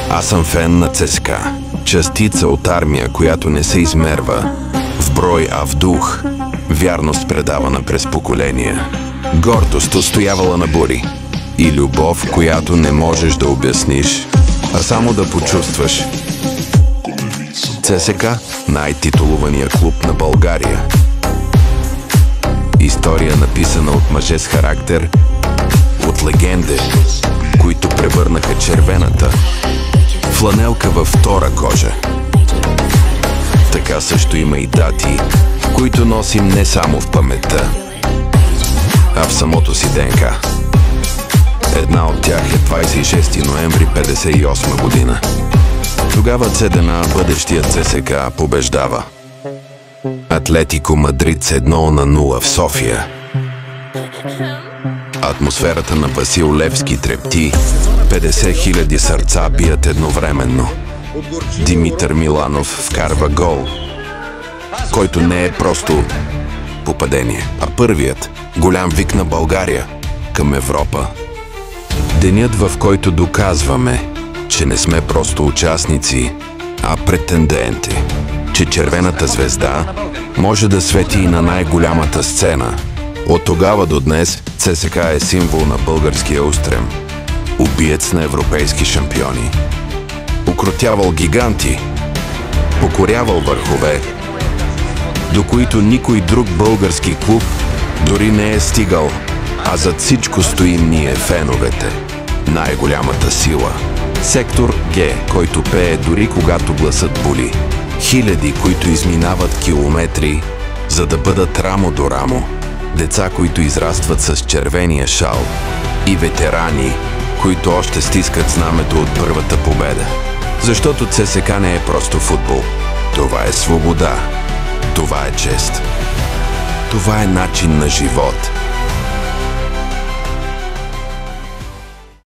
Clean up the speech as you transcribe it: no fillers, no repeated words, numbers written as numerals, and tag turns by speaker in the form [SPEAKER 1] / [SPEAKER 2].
[SPEAKER 1] Аз съм фен на ЦСКА. Частица от армия, която не се измерва в брой, а в дух. Вярност, предавана през поколения. Гордост, устоявала на бури. И любов, която не можеш да обясниш, а само да почувстваш. ЦСКА – най-титулувания клуб на България. История, написана от мъже с характер, от легенди, които превърнаха червената фланелка във втора кожа. Така също има и дати, които носим не само в паметта, а в самото си ДНК. Една от тях е 26 ноември 1958 година. Тогава ЦДНА, бъдещият ЦСКА, побеждава Атлетико Мадрид с 1-0 в София. Атмосферата на Васил Левски трепти, 50 000 сърца бият едновременно. Димитър Миланов вкарва гол, който не е просто попадение, а първият голям вик на България към Европа. Денят, в който доказваме, че не сме просто участници, а претенденти. Че червената звезда може да свети и на най-голямата сцена. От тогава до днес ЦСКА е символ на българския устрем. Убиец на европейски шампиони. Укротявал гиганти. Покорявал върхове, до които никой друг български клуб дори не е стигал. А зад всичко стоим ние, феновете. Най-голямата сила. Сектор Г, който пее дори когато гласът боли. Хиляди, които изминават километри, за да бъдат рамо до рамо. Деца, които израстват с червения шал. И ветерани, които още стискат знамето от първата победа. Защото ЦСКА не е просто футбол. Това е свобода. Това е чест. Това е начин на живот.